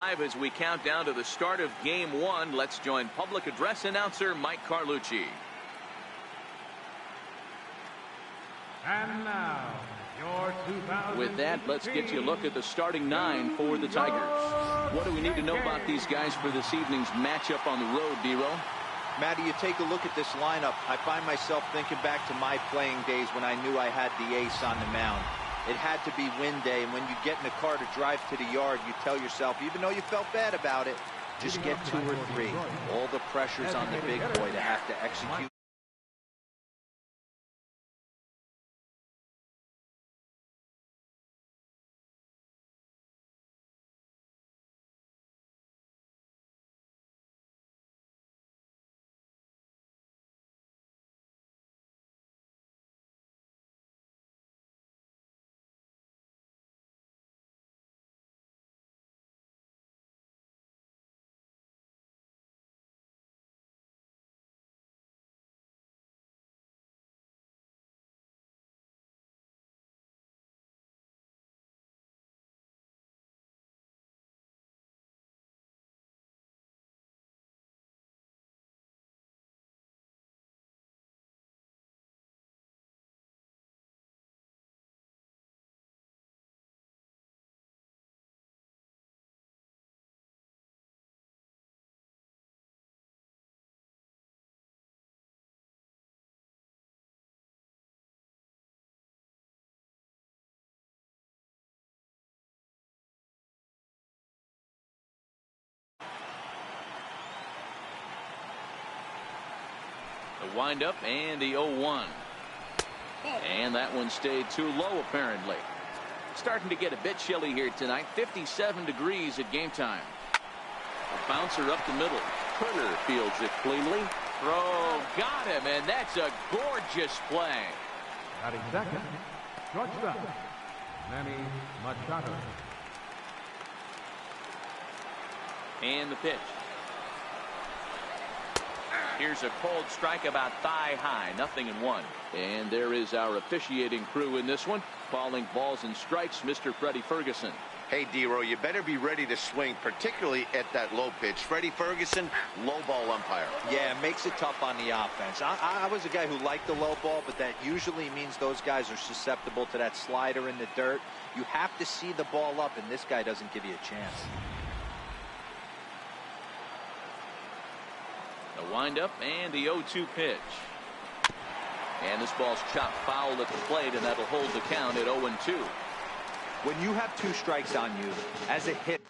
As we count down to the start of game one, let's join public address announcer Mike Carlucci. And now, your 2000. With that, let's get you a look at the starting nine for the Tigers. What do we need to know about these guys for this evening's matchup on the road, D-Roll? Matty, you take a look at this lineup. I find myself thinking back to my playing days when I knew I had the ace on the mound. It had to be win day, and when you get in the car to drive to the yard, you tell yourself, even though you felt bad about it, just get 2 or 3. All the pressure's on the big boy to have to execute. The windup and the 0-1. And that one stayed too low, apparently. Starting to get a bit chilly here tonight. 57 degrees at game time. A bouncer up the middle. Turner fields it cleanly. Throw, got him, and that's a gorgeous play. Batting second, shortstop, Manny Machado. And the pitch. Here's a cold strike about thigh high. 0-1. And there is our officiating crew in this one. Calling balls and strikes, Mr. Freddie Ferguson. Hey, D-Row, you better be ready to swing, particularly at that low pitch. Freddie Ferguson, low ball umpire. Yeah, it makes it tough on the offense. I was a guy who liked the low ball, but that usually means those guys are susceptible to that slider in the dirt. You have to see the ball up, and this guy doesn't give you a chance. The windup and the 0-2 pitch. And this ball's chopped foul at the plate, and that'll hold the count at 0-2. When you have 2 strikes on you, as a hit,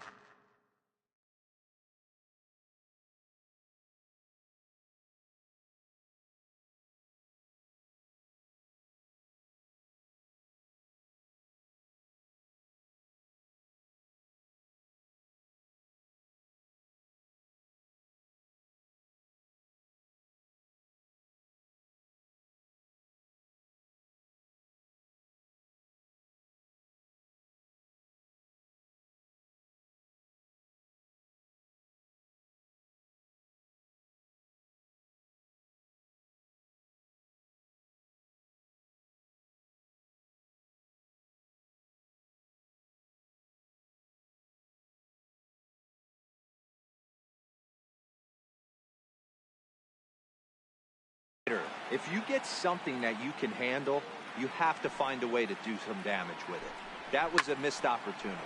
if you get something that you can handle, you have to find a way to do some damage with it. That was a missed opportunity.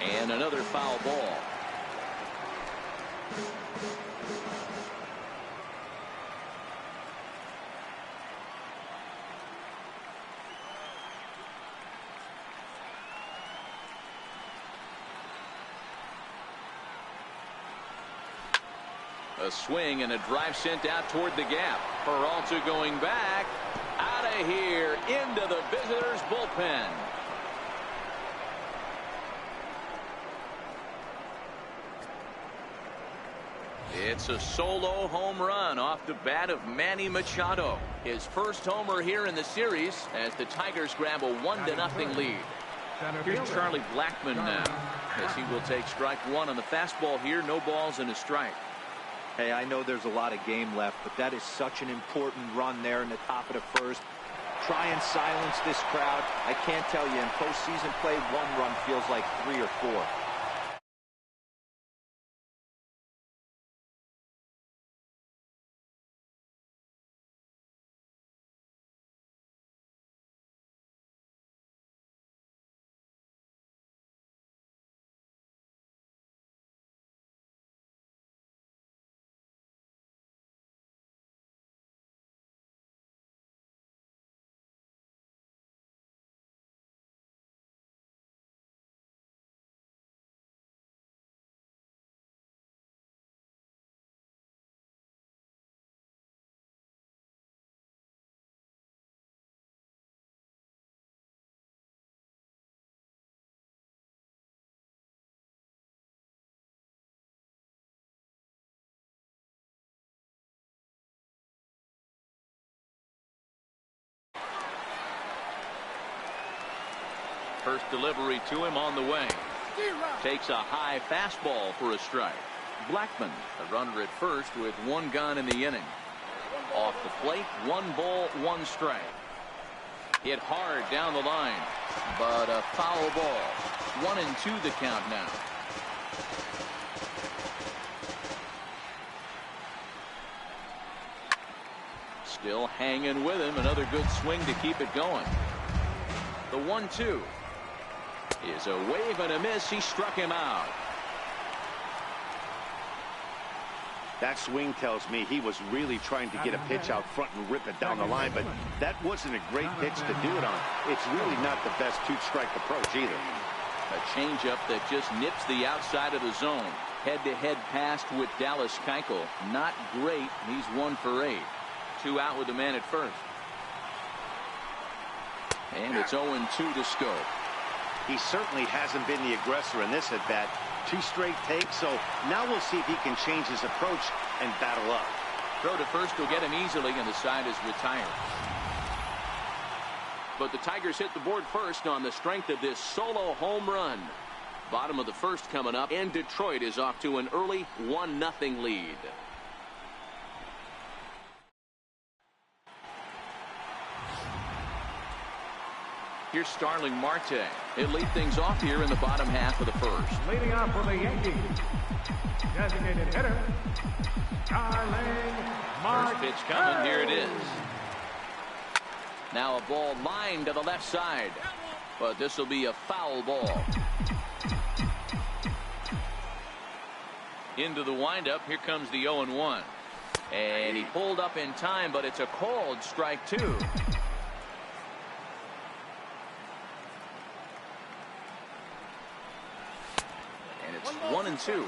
And another foul ball. A swing and a drive sent out toward the gap. Peralta going back. Out of here into the visitors' bullpen. It's a solo home run off the bat of Manny Machado. His first homer here in the series as the Tigers grab a 1-0 lead. Here's Charlie Blackmon now as he will take strike 1 on the fastball here. No balls and a strike. Hey, I know there's a lot of game left, but that is such an important run there in the top of the first. Try and silence this crowd. I can't tell you, in postseason play, 1 run feels like 3 or 4. First delivery to him on the way. Takes a high fastball for a strike. Blackman, a runner at first with one gone in the inning. Off the plate, 1 ball, 1 strike. Hit hard down the line, but a foul ball. 1-2 the count now. Still hanging with him. Another good swing to keep it going. The 1-2 is a wave and a miss. He struck him out. That swing tells me he was really trying to get a pitch out front and rip it down the line, but that wasn't a great pitch to do it on. It's really not the best two-strike approach either. A changeup that just nips the outside of the zone. Head-to-head pass with Dallas Keuchel. Not great. He's 1 for 8. 2 out with the man at first. And it's 0-2 to Scope. He certainly hasn't been the aggressor in this at-bat. 2 straight takes, so now we'll see if he can change his approach and battle up. Throw to first will get him easily, and the side is retired. But the Tigers hit the board first on the strength of this solo home run. Bottom of the first coming up, and Detroit is off to an early 1-0 lead. Here's Starling Marte. He'll lead things off here in the bottom half of the first. Leading off for the Yankees, designated hitter, Starling Marte. First pitch coming. Here it is. Now a ball lined to the left side, but this will be a foul ball. Into the windup. Here comes the 0-1. And he pulled up in time, but it's a called strike 2. And it's 1-2.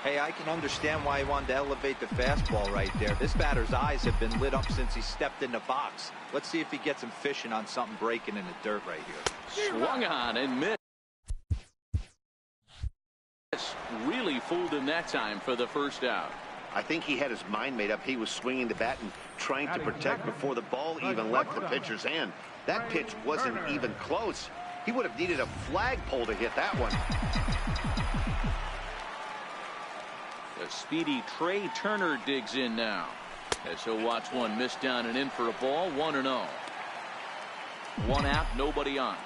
Hey, I can understand why he wanted to elevate the fastball right there. This batter's eyes have been lit up since he stepped in the box. Let's see if he gets him fishing on something breaking in the dirt right here. Swung on and missed. Really fooled him that time for the first out. I think he had his mind made up. He was swinging the bat and trying to protect before the ball even left the pitcher's hand. That pitch wasn't even close. He would have needed a flagpole to hit that one. The speedy Trey Turner digs in now, as he'll watch one miss down and in for a ball. 1-0. 1 out, nobody on.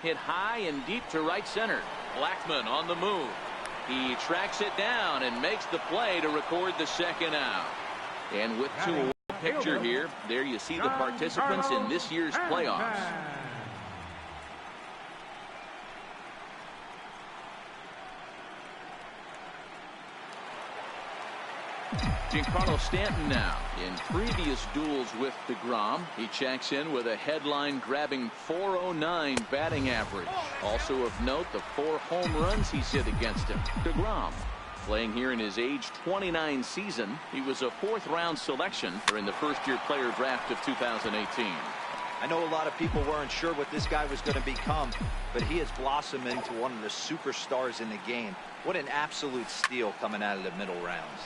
Hit high and deep to right center. Blackman on the move. He tracks it down and makes the play to record the second out. And with 2 picture here, there you see the participants in this year's playoffs. Giancarlo Stanton now. In previous duels with DeGrom, he checks in with a headline-grabbing .409 batting average. Also of note, the 4 home runs he's hit against him. DeGrom, playing here in his age 29 season, he was a 4th-round selection during the first-year player draft of 2018. I know a lot of people weren't sure what this guy was going to become, but he has blossomed into one of the superstars in the game. What an absolute steal coming out of the middle rounds.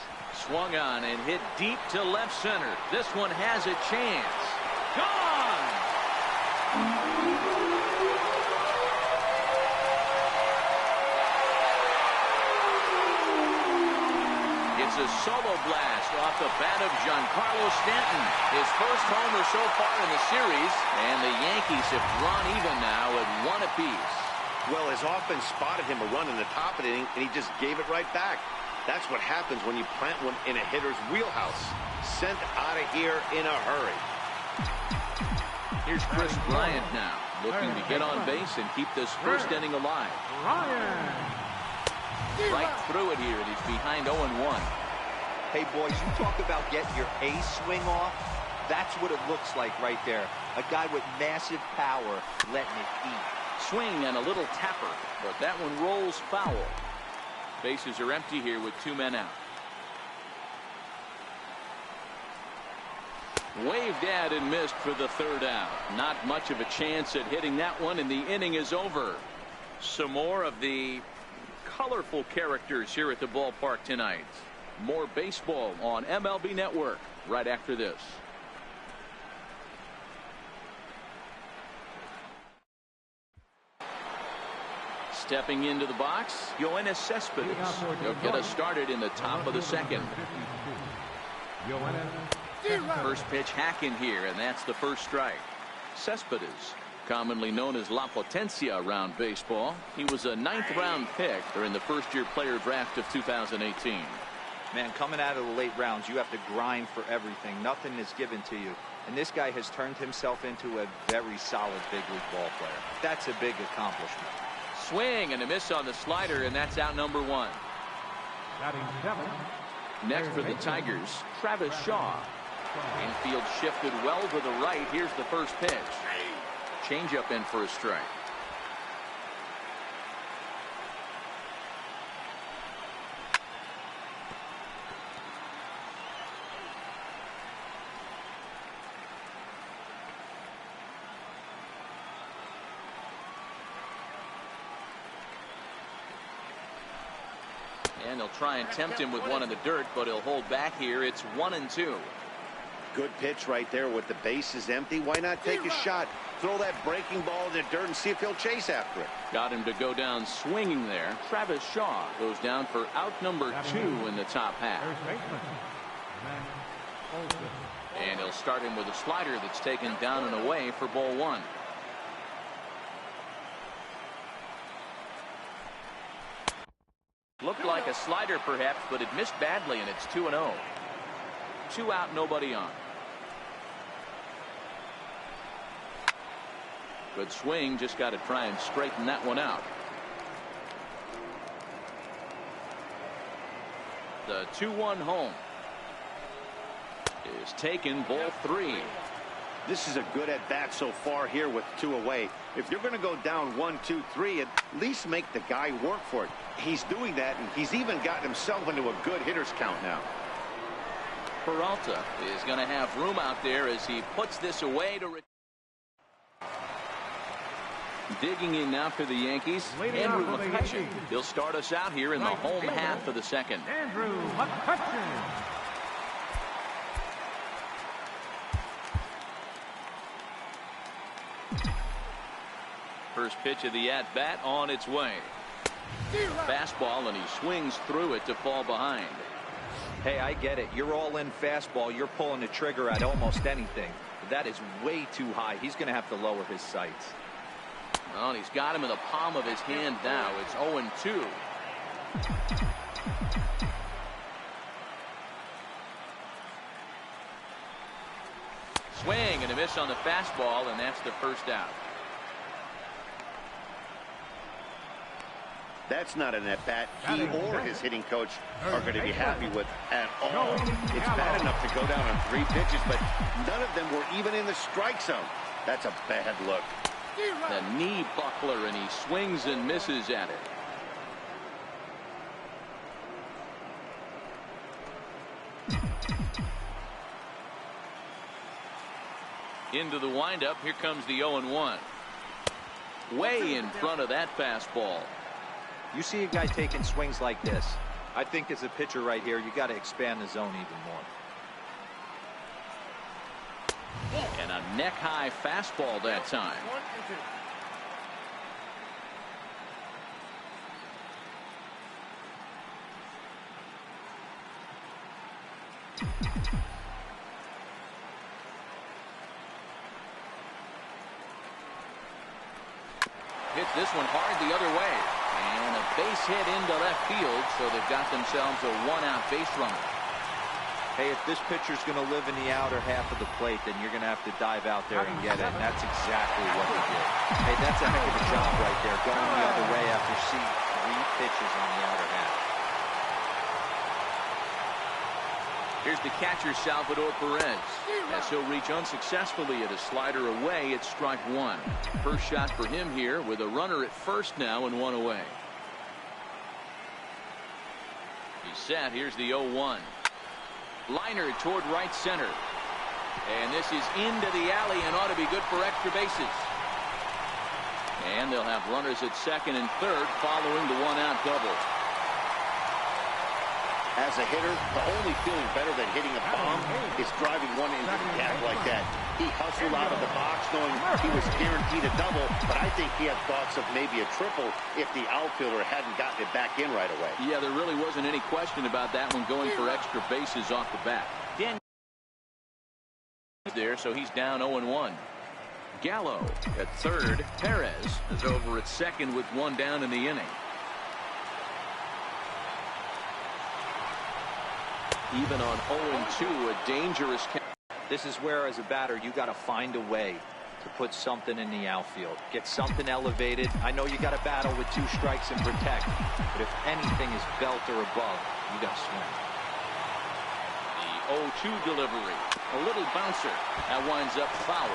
Swung on and hit deep to left center. This one has a chance. Gone! It's a solo blast off the bat of Giancarlo Stanton. His first homer so far in the series, and the Yankees have drawn even now at 1 apiece. Well, his offense spotted him a run in the top of the inning, and he just gave it right back. That's what happens when you plant one in a hitter's wheelhouse. Sent out of here in a hurry. Here's Chris Bryant now, looking to get on base and keep this first inning alive. Right through it here, and he's behind 0-1. Hey, boys, you talk about getting your A swing off. That's what it looks like right there. A guy with massive power letting it eat. Swing and a little tapper, but that one rolls foul. Bases are empty here with 2 men out. Waved at and missed for the 3rd out. Not much of a chance at hitting that one, and the inning is over. Some more of the colorful characters here at the ballpark tonight. More baseball on MLB Network right after this. Stepping into the box, Yoenis Cespedes. He'll get us started in the top of the second. First pitch hack in here, and that's the first strike. Cespedes, commonly known as La Potencia around baseball. He was a 9th-round pick during the first-year player draft of 2018. Man, coming out of the late rounds, you have to grind for everything. Nothing is given to you. And this guy has turned himself into a very solid big league ball player. That's a big accomplishment. Swing and a miss on the slider, and that's out number 1. Next for the Tigers, Travis Shaw. Infield shifted well to the right. Here's the first pitch. Changeup in for a strike. And they'll try and tempt him with one in the dirt, but he'll hold back here. It's 1-2. Good pitch right there with the bases empty. Why not take a shot? Throw that breaking ball in the dirt and see if he'll chase after it. Got him to go down swinging there. Travis Shaw goes down for out number 2 in the top half. And he'll start him with a slider that's taken down and away for ball 1. Looked like a slider perhaps, but it missed badly, and it's 2-0. 2 out, nobody on. Good swing, just got to try and straighten that one out. The 2-1 home is taken, ball 3. This is a good at bat so far here with 2 away. If you're going to go down 1, 2, 3, at least make the guy work for it. He's doing that, and he's even gotten himself into a good hitter's count now. Peralta is going to have room out there as he puts this away to digging in now for the Yankees, Andrew McCutchen. He'll start us out here in the home half of the second. Andrew McCutchen. First pitch of the at-bat on its way. Fastball, and he swings through it to fall behind. Hey, I get it. You're all in fastball. You're pulling the trigger at almost anything. But that is way too high. He's going to have to lower his sights. Well, and he's got him in the palm of his hand now. It's 0-2. Swing and a miss on the fastball, and that's the first out. That's not an at-bat he or his hitting coach are going to be happy with at all. It's bad enough to go down on 3 pitches, but none of them were even in the strike zone. That's a bad look. The knee buckler, and he swings and misses at it. Into the windup. Here comes the 0-1. Way in front of that fastball. You see a guy taking swings like this. I think as a pitcher right here, you got to expand the zone even more. And a neck-high fastball that time. Hit this one hard the other way. And a base hit into left field, so they've got themselves a 1-out base runner. Hey, if this pitcher's going to live in the outer half of the plate, then you're going to have to dive out there and get it. And that's exactly what he did. Hey, that's a heck of a job right there, going the other way after seeing 3 pitches on the outer half. Here's the catcher, Salvador Perez. As he'll reach unsuccessfully at a slider away, it's strike 1. First shot for him here with a runner at first now and 1 away. He's set. Here's the 0-1. Liner toward right center. And this is into the alley and ought to be good for extra bases. And they'll have runners at second and third following the 1-out double. As a hitter, the only feeling better than hitting a bomb is driving one into the gap like that. He hustled out of the box knowing he was guaranteed a double, but I think he had thoughts of maybe a triple if the outfielder hadn't gotten it back in right away. Yeah, there really wasn't any question about that one, going for extra bases off the bat. Dan there, so he's down 0-1. Gallo at third. Perez is over at second with one down in the inning. Even on 0-2, a dangerous count. This is where, as a batter, you got to find a way to put something in the outfield. Get something elevated. I know you got to battle with 2 strikes and protect, but if anything is belt or above, you got to swing. The 0-2 delivery. A little bouncer. That winds up foul.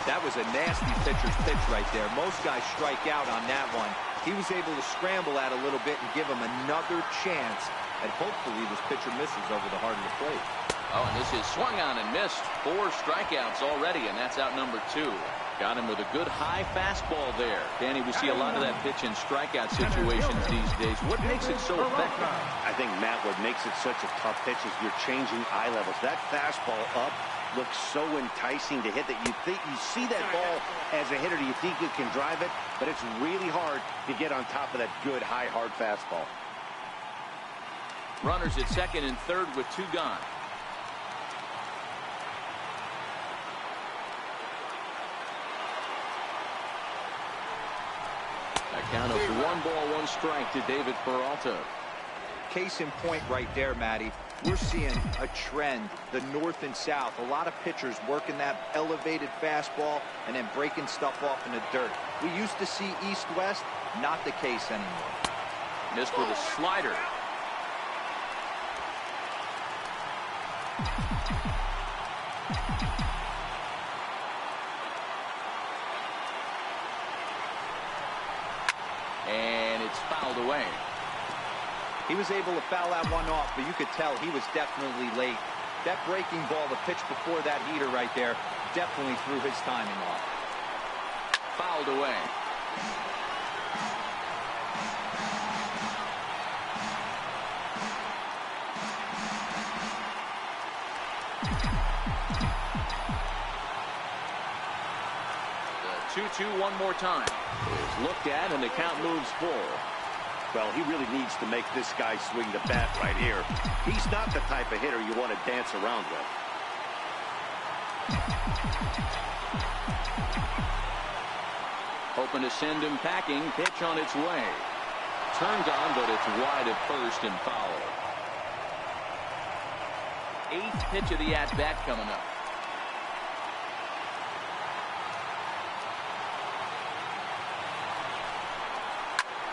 That was a nasty pitcher's pitch right there. Most guys strike out on that one. He was able to scramble at a little bit and give him another chance. And hopefully this pitcher misses over the heart of the plate. Oh, and this is swung on and missed. 4 strikeouts already, and that's out number 2. Got him with a good high fastball there. Danny, we see a lot of that pitch in strikeout situations these days. What makes it so effective? I think, Matt, what makes it such a tough pitch is you're changing eye levels. That fastball up looks so enticing to hit that you think you see that ball as a hitter. You think you can drive it, but it's really hard to get on top of that good, high, hard fastball. Runners at second and third with 2 gone. A count of 1 ball, 1 strike to David Peralta. Case in point right there, Matty. We're seeing a trend, the north and south. A lot of pitchers working that elevated fastball and then breaking stuff off in the dirt. We used to see east-west, not the case anymore. Missed with a slider. And it's fouled away. He was able to foul that one off, but you could tell he was definitely late. That breaking ball, the pitch before that heater right there, definitely threw his timing off. Fouled away. The 2-2 one more time. Is looked at and the count moves full. Well, he really needs to make this guy swing the bat right here. He's not the type of hitter you want to dance around with. Hoping to send him packing. Pitch on its way. Turned on, but it's wide at first and foul. 8th pitch of the at-bat coming up.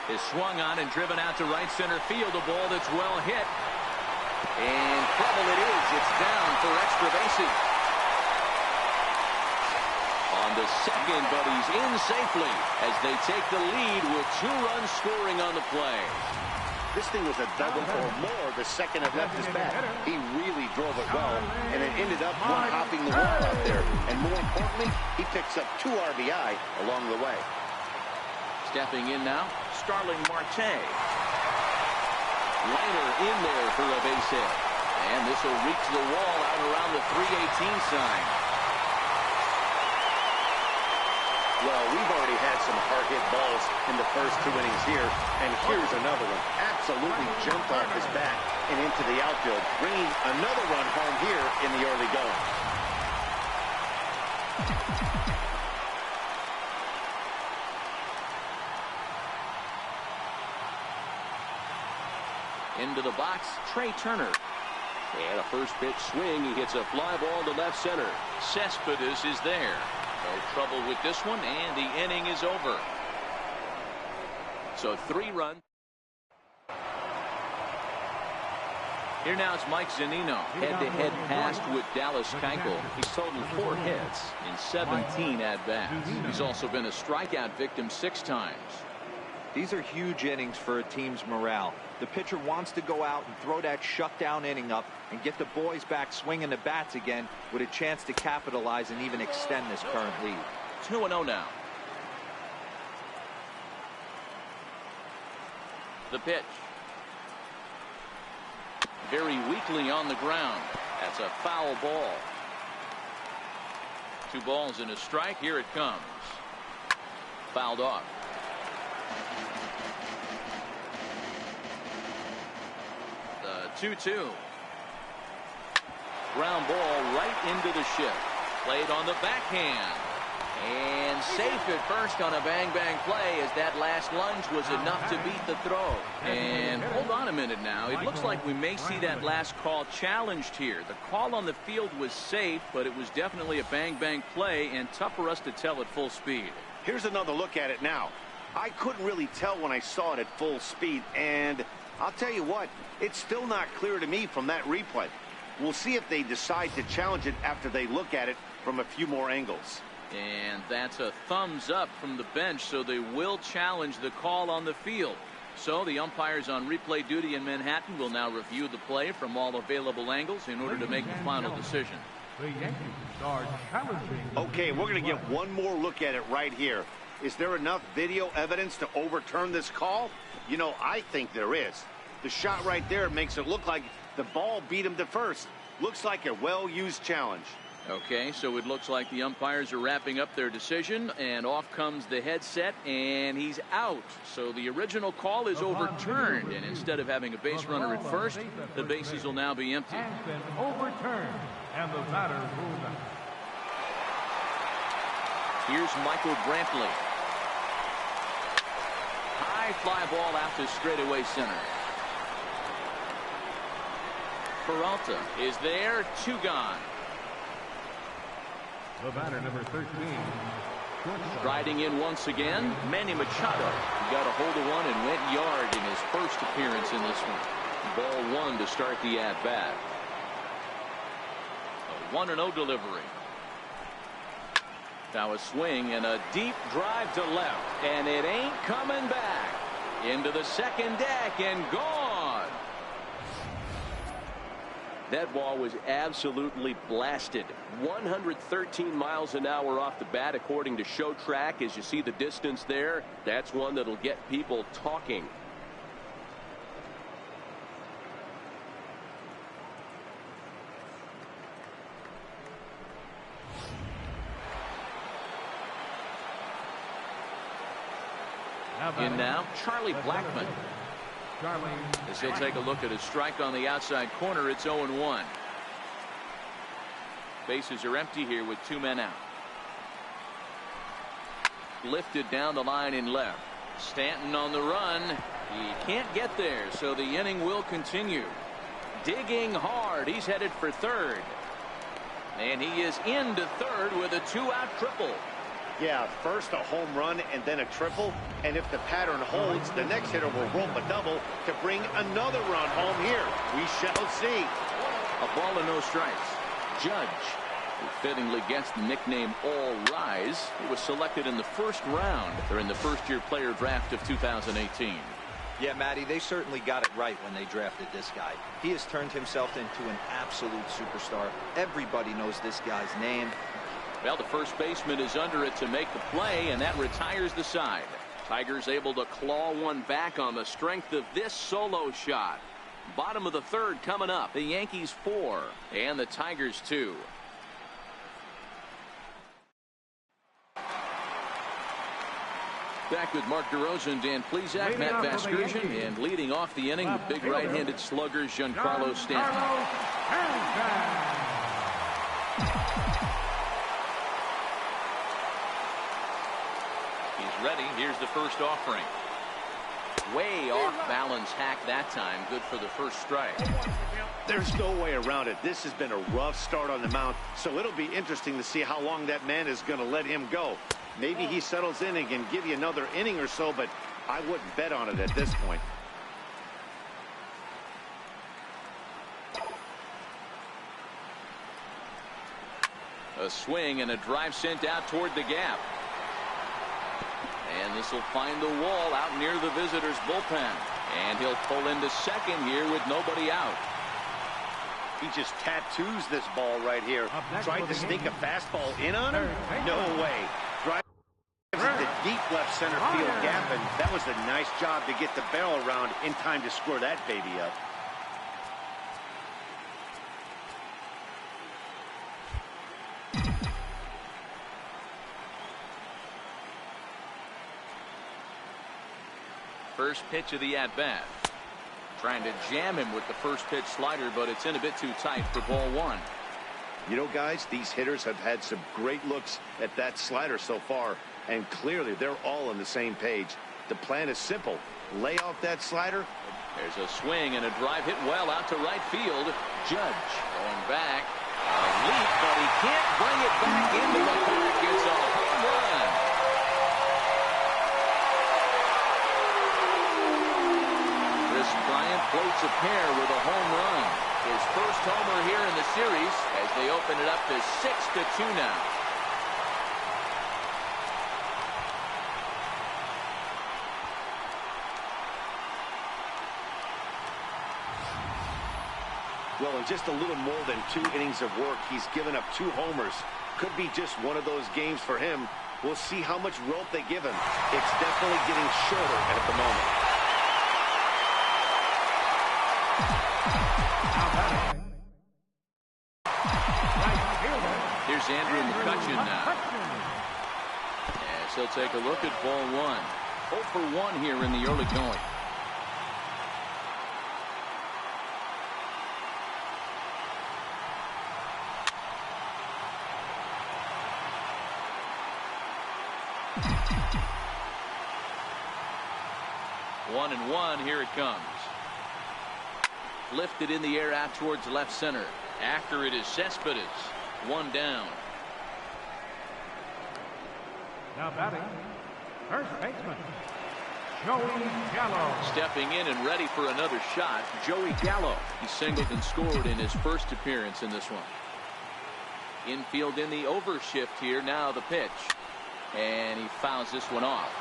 Is swung on and driven out to right center field. A ball that's well hit. And trouble it is. It's down for extra bases. On the second, but he's in safely as they take the lead with 2 runs scoring on the play. This thing was a double or more the second it left his bat. He really drove it well, and it ended up one-hopping the wall out there. And more importantly, he picks up 2 RBI along the way. Stepping in now, Starling Marte. Liner in there for a base hit. And this will reach the wall out around the 318 sign. Well, we've already had some hard-hit balls in the first 2 innings here, and here's another one. Absolutely jumped off his bat and into the outfield, bringing another run home here in the early going. Into the box, Trey Turner. And a first pitch swing. He hits a fly ball to left center. Cespedes is there. No trouble with this one, and the inning is over. So 3 runs. Here now it's Mike Zunino. Head-to-head passed with Dallas Keuchel. He's totaled 4 hits in 17 at-bats. He's also been a strikeout victim 6 times. These are huge innings for a team's morale. The pitcher wants to go out and throw that shutdown inning up and get the boys back swinging the bats again with a chance to capitalize and even extend this current lead. 2-0 now. The pitch. very weakly on the ground. That's a foul ball. 2 balls and a strike. Here it comes. Fouled off. The 2-2. Ground ball right into the shift. Played on the backhand. And safe at first on a bang-bang play, as that last lunge was enough to beat the throw. And hold on a minute now. It looks like we may see that last call challenged here. The call on the field was safe, but it was definitely a bang-bang play and tough for us to tell at full speed. Here's another look at it now. I couldn't really tell when I saw it at full speed, and I'll tell you what, it's still not clear to me from that replay. We'll see if they decide to challenge it after they look at it from a few more angles. And that's a thumbs up from the bench, so they will challenge the call on the field. So the umpires on replay duty in Manhattan will now review the play from all available angles in order to make the final decision. The Yankees are challenging. Okay, we're going to get one more look at it right here. Is there enough video evidence to overturn this call? You know, I think there is. The shot right there makes it look like the ball beat him to first. Looks like a well-used challenge. Okay, so it looks like the umpires are wrapping up their decision, and off comes the headset, and he's out. So the original call is overturned, and instead of having a base runner at first, the bases will now be empty. Has been overturned, and the batter ruled out. Here's Michael Brantley. High fly ball out to straightaway center. Peralta is there, 2 gone. The batter, number 13. Riding in once again, Manny Machado. He got a hold of one and went yard in his first appearance in this one. Ball 1 to start the at-bat. A 1-0 delivery. Now a swing and a deep drive to left, and it ain't coming back. Into the second deck and gone. That ball was absolutely blasted. 113 miles an hour off the bat, according to Show Track. As you see the distance there, that's one that'll get people talking. In now, Charlie Blackmon. As he'll take a look at his strike on the outside corner, it's 0-1. Bases are empty here with 2 men out. Lifted down the line in left. Stanton on the run. He can't get there, so the inning will continue. Digging hard. He's headed for third. And he is into third with a 2-out triple. Yeah, first a home run and then a triple. And if the pattern holds, the next hitter will rope a double to bring another run home here. We shall see. A ball and no strikes. Judge, who fittingly gets the nickname All Rise. He was selected in the first round during the first-year player draft of 2018. Yeah, Matty, they certainly got it right when they drafted this guy. He has turned himself into an absolute superstar. Everybody knows this guy's name. Well, the first baseman is under it to make the play, and that retires the side. Tigers able to claw one back on the strength of this solo shot. Bottom of the third coming up. The Yankees 4 and the Tigers 2. Back with Mark DeRosa and Dan Plesac, Matt Vasgersian, and leading off the inning, the big right-handed slugger, Giancarlo Stanton. He's ready. Here's the first offering. Way off balance hack that time. Good for the first strike. There's no way around it. This has been a rough start on the mound, so it'll be interesting to see how long that man is going to let him go. Maybe he settles in and can give you another inning or so, but I wouldn't bet on it at this point. A swing and a drive sent out toward the gap. And this will find the wall out near the visitors' bullpen. And he'll pull into second here with nobody out. He just tattoos this ball right here. Tried to sneak a fastball in on him? No way. Drives at the deep left center field gap, and that was a nice job to get the barrel around in time to score that baby up. First pitch of the at-bat. Trying to jam him with the first pitch slider, but it's in a bit too tight for ball one. You know, guys, these hitters have had some great looks at that slider so far, and clearly they're all on the same page. The plan is simple. Lay off that slider. There's a swing and a drive hit well out to right field. Judge going back. A leap, but he can't bring it back into the park. It's a home run. Chris Bryant floats a pair with a home run. His first homer here in the series as they open it up to 6-2 now. Well, in just a little more than 2 innings of work, he's given up 2 homers. Could be just one of those games for him. We'll see how much rope they give him. It's definitely getting shorter at the moment. Here's Andrew McCutcheon now. As he'll take a look at ball one. 0 for 1 here in the early going. One and one, here it comes. Lifted in the air out towards left center. After it is Cespedes. 1 down. Now batting, first baseman, Joey Gallo. Stepping in and ready for another shot, Joey Gallo. He singled and scored in his first appearance in this one. Infield in the overshift here. Now the pitch. And he fouls this one off.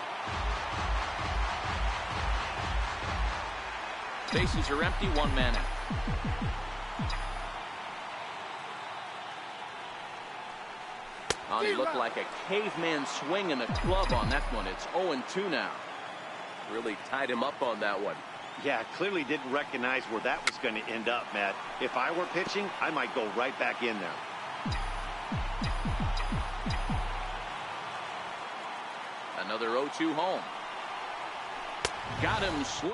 Bases are empty, 1 man out. Oh, he looked like a caveman swinging a club on that one. It's 0-2 now. Really tied him up on that one. Yeah, clearly didn't recognize where that was going to end up, Matt. If I were pitching, I might go right back in there. Another 0-2 home. Got him swing.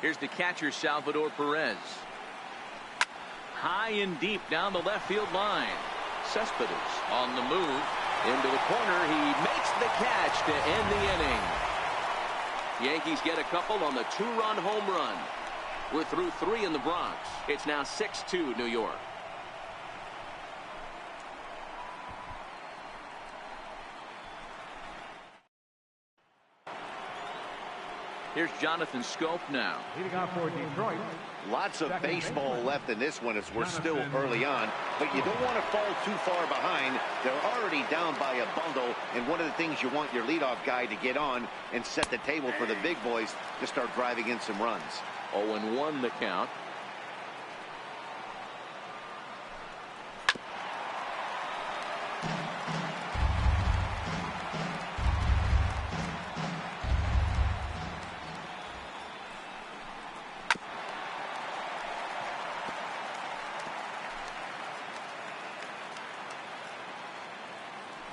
Here's the catcher, Salvador Perez. High and deep down the left field line. Cespedes on the move. Into the corner. He makes the catch to end the inning. Yankees get a couple on the 2-run home run. We're through 3 in the Bronx. It's now 6-2 New York. Here's Jonathan Scope now. Leading off for Detroit. Lots of baseball left in this one as we're still early on, but you don't want to fall too far behind. They're already down by a bundle, and one of the things you want your leadoff guy to get on and set the table for the big boys to start driving in some runs. 0-1 the count.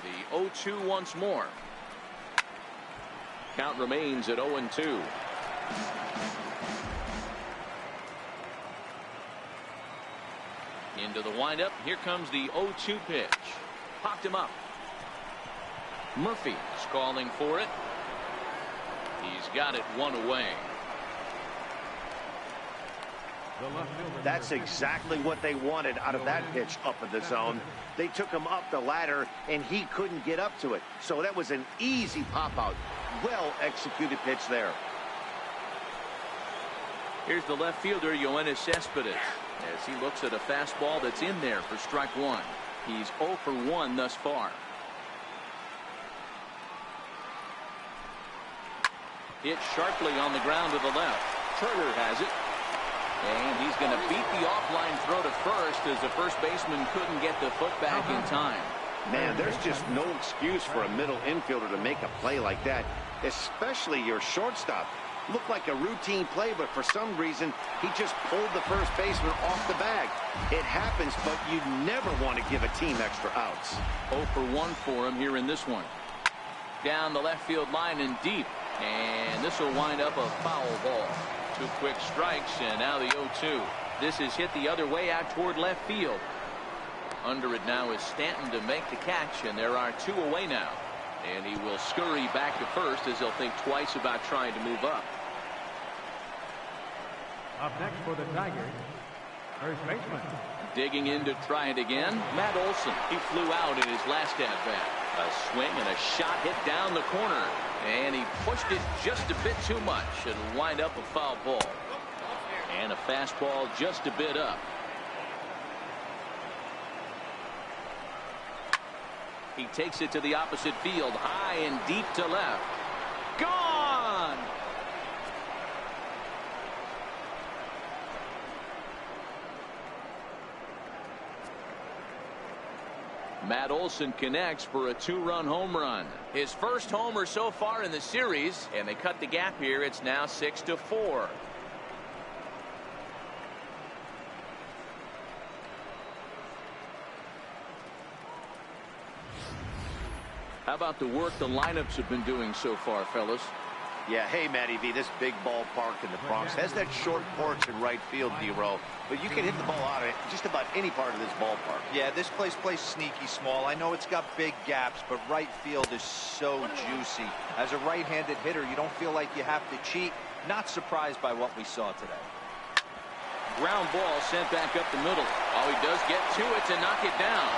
The 0-2 once more. Count remains at 0-2. Into the windup. Here comes the 0-2 pitch. Popped him up. Murphy is calling for it. He's got it 1 away. That's exactly what they wanted out of that pitch up in the zone. They took him up the ladder, and he couldn't get up to it. So that was an easy pop-out. Well-executed pitch there. Here's the left fielder, Yoenis Cespedes, as he looks at a fastball that's in there for strike 1. He's 0 for 1 thus far. Hit sharply on the ground to the left. Turner has it. And he's going to beat the offline throw to first as the first baseman couldn't get the foot back in time. Man, there's just no excuse for a middle infielder to make a play like that, especially your shortstop. Looked like a routine play, but for some reason, he just pulled the first baseman off the bag. It happens, but you never want to give a team extra outs. 0 for 1 for him here in this one. Down the left field line and deep. And this will wind up a foul ball. 2 quick strikes, and now the 0-2. This is hit the other way out toward left field. Under it now is Stanton to make the catch, and there are 2 away now. And he will scurry back to first as he'll think twice about trying to move up. Up next for the Tigers, first baseman. Digging in to try it again, Matt Olson. He flew out in his last at-bat. A swing and a shot hit down the corner. And he pushed it just a bit too much. It'll wind up a foul ball. And a fastball just a bit up. He takes it to the opposite field, high and deep to left. Gone! Matt Olson connects for a 2-run home run. His first homer so far in the series, and they cut the gap here. It's now 6-4. How about the work the lineups have been doing so far, fellas? Yeah, hey, Matty V, this big ballpark in the Bronx has that short porch in right field, D-Row, but you can hit the ball out of it just about any part of this ballpark. Yeah, this place plays sneaky small. I know it's got big gaps, but right field is so juicy. As a right-handed hitter, you don't feel like you have to cheat. Not surprised by what we saw today. Ground ball sent back up the middle. Oh, he does get to it to knock it down.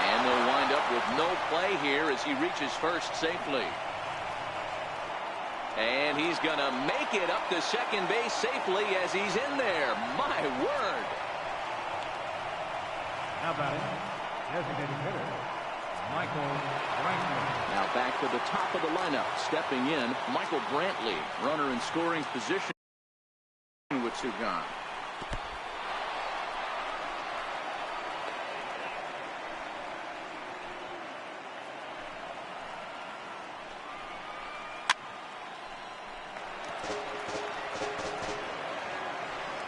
And they'll wind up with no play here as he reaches first safely. And he's going to make it up to second base safely as he's in there. My word. Now batting, designated hitter, Michael Brantley. Now back to the top of the lineup. Stepping in, Michael Brantley. Runner in scoring position with 2 gone.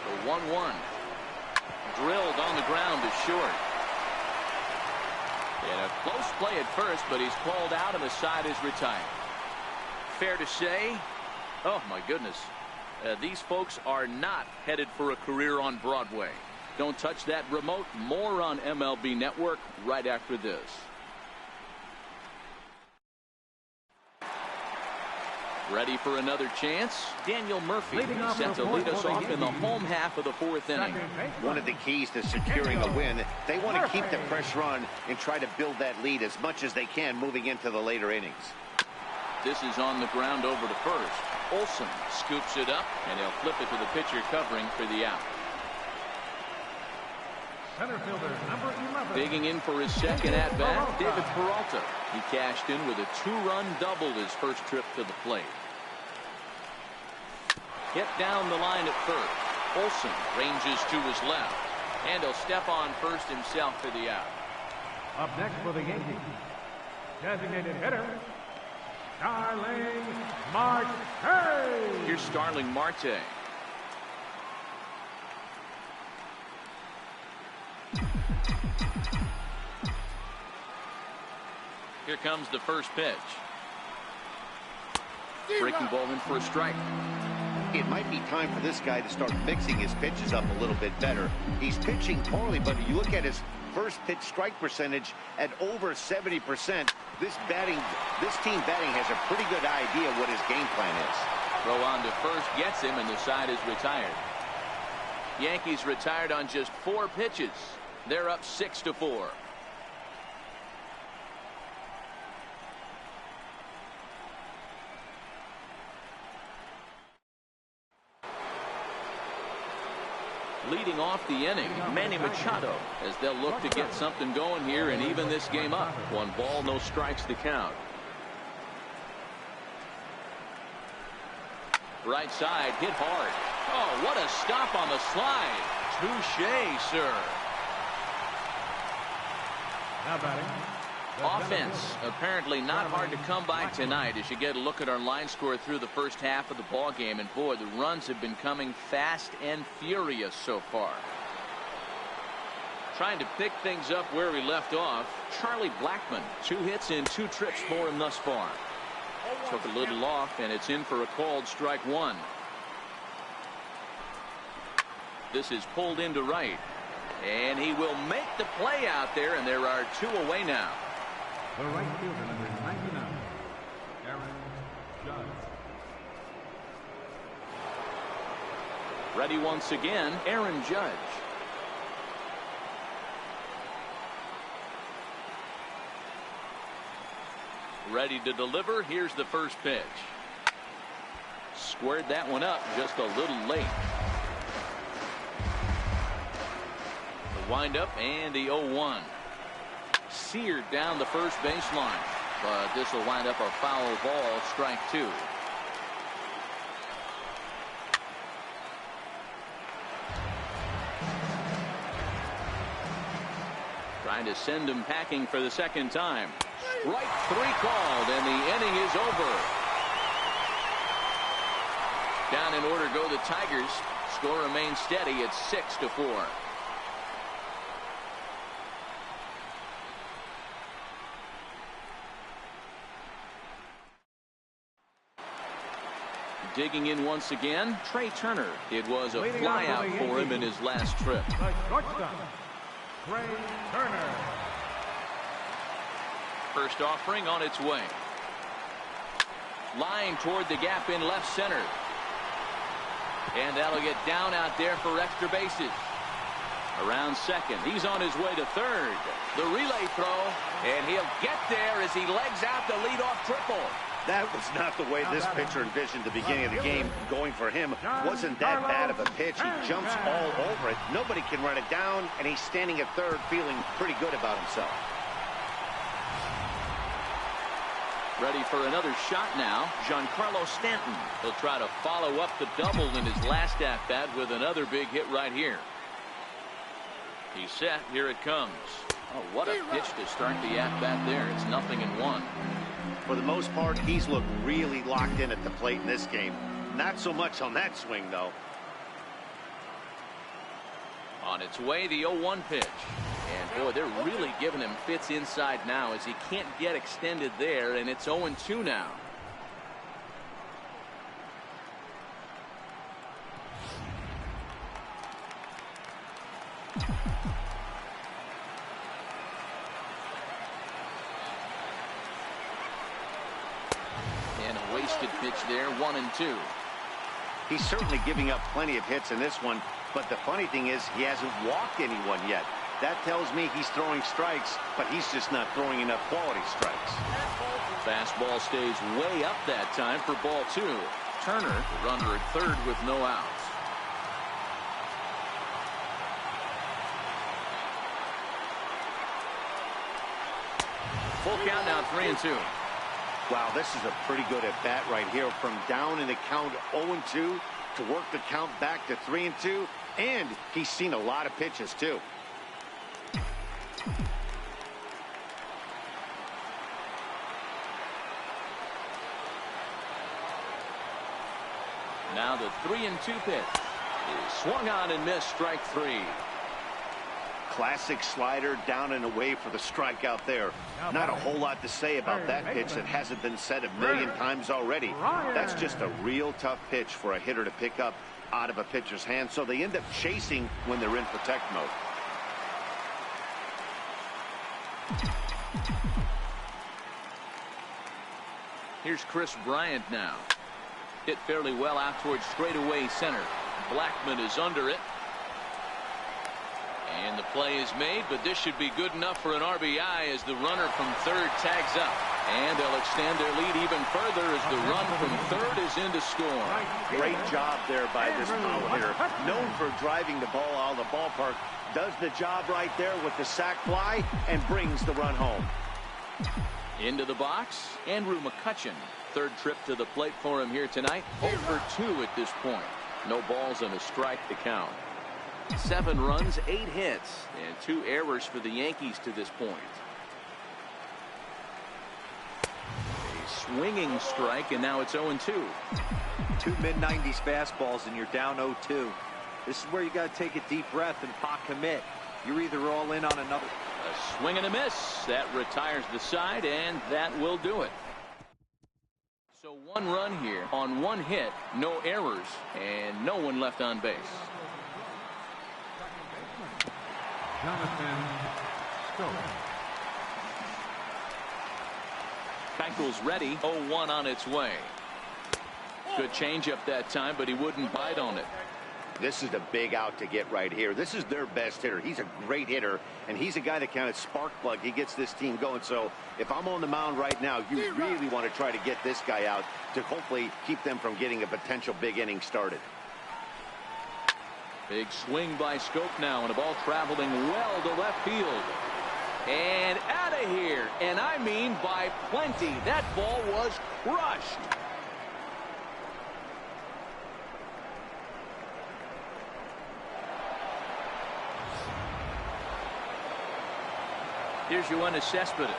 The 1-1. Drilled on the ground to short. And a close play at first, but he's called out and the side is retired. fair to say, oh my goodness, these folks are not headed for a career on Broadway. Don't touch that remote. More on MLB Network right after this. Ready for another chance? Daniel Murphy set to lead us off in the home half of the fourth inning. One of the keys to securing a win, they want to keep the pressure on and try to build that lead as much as they can moving into the later innings. This is on the ground over to first. Olsen scoops it up, and he'll flip it to the pitcher covering for the out. Center fielder, number 11. Digging in for his second at-bat, David Peralta. He cashed in with a two-run double his first trip to the plate. Hit down the line at third. Olsen ranges to his left, and he'll step on first himself for the out. Up next for the Yankees, designated hitter, Starling Marte. Here's Starling Marte. Here comes the first pitch. Breaking ball in for a strike. It might be time for this guy to start mixing his pitches up a little bit better. He's pitching poorly, but you look at his first pitch strike percentage at over 70%. This team batting has a pretty good idea what his game plan is. Throw on to first gets him, and the side is retired. Yankees retired on just 4 pitches. They're up 6-4. Leading off the inning, Manny Machado, as they'll look to get something going here and even this game up. 1 ball, no strikes to count. Right side, hit hard. Oh, what a stop on the slide. Touché, sir. Now batting. Offense apparently not hard to come by tonight as you get a look at our line score through the first half of the ball game, and boy, the runs have been coming fast and furious so far. Trying to pick things up where we left off, Charlie Blackmon, 2 hits and 2 trips for him thus far. Took a little off, and it's in for a called strike 1. This is pulled into right, and he will make the play out there, and there are 2 away now. The right fielder, number 99, Aaron Judge. Ready once again, Aaron Judge. Ready to deliver. Here's the first pitch. Squared that one up just a little late. The windup and the 0-1. Seared down the first baseline, but this will wind up a foul ball, strike 2. Trying to send him packing for the second time. Strike 3 called, and the inning is over. Down in order go the Tigers. Score remains steady at 6-4. Digging in once again, Trey Turner. It was a flyout for him in his last trip. The shortstop, Trey Turner. First offering on its way. Line toward the gap in left center. And that'll get down out there for extra bases. Around second. He's on his way to third. The relay throw, and he'll get there as he legs out the leadoff triple. That was not the way this pitcher envisioned the beginning of the game. Going for him wasn't that bad of a pitch. He jumps all over it. Nobody can run it down, and he's standing at third feeling pretty good about himself. Ready for another shot now, Giancarlo Stanton. He'll try to follow up the double in his last at-bat with another big hit right here. He's set. Here it comes. Oh, what a pitch to start the at-bat there. It's 0-1. For the most part, he's looked really locked in at the plate in this game. Not so much on that swing, though. On its way, the 0-1 pitch. And, boy, they're really giving him fits inside now as he can't get extended there, and it's 0-2 now. wasted pitch there, 1-2. He's certainly giving up plenty of hits in this one, but the funny thing is he hasn't walked anyone yet. That tells me he's throwing strikes, but he's just not throwing enough quality strikes. Fastball stays way up that time for ball 2. Turner, the runner at third with no outs. Full count now, 3-2. Wow, this is a pretty good at bat right here. From down in the count 0-2 to work the count back to 3-2, and he's seen a lot of pitches too. Now the 3-2 pitch is swung on and missed, strike 3. Classic slider down and away for the strikeout there. Not a whole lot to say about that pitch that hasn't been said a million times already. That's just a real tough pitch for a hitter to pick up out of a pitcher's hand, so they end up chasing when they're in protect mode. Here's Chris Bryant now. Hit fairly well out towards straightaway center. Blackman is under it. And the play is made, but this should be good enough for an RBI as the runner from third tags up. And they'll extend their lead even further as the run from third is in to score. Great job there by this power hitter. Known for driving the ball out of the ballpark. Does the job right there with the sac fly and brings the run home. Into the box, Andrew McCutchen. Third trip to the plate for him here tonight. 0 for 2 at this point. No balls and a strike to count. 7 runs, 8 hits, and 2 errors for the Yankees to this point. A swinging strike, and now it's 0-2. 2 mid-90s fastballs, and you're down 0-2. This is where you got to take a deep breath and pot commit. You're either all in on another. A swing and a miss. That retires the side, and that will do it. So 1 run here on 1 hit, no errors, and no one left on base. Jonathan Stokes. Keuchel's ready. 0-1 on its way. Good changeup that time, but he wouldn't bite on it. This is a big out to get right here. This is their best hitter. He's a great hitter, and he's a guy that kind of spark plug. He gets this team going. So if I'm on the mound right now, you really want to try to get this guy out to hopefully keep them from getting a potential big inning started. Big swing by Scope now, and a ball traveling well to left field. And out of here, and I mean by plenty. That ball was crushed. Here's Yoenis Cespedes.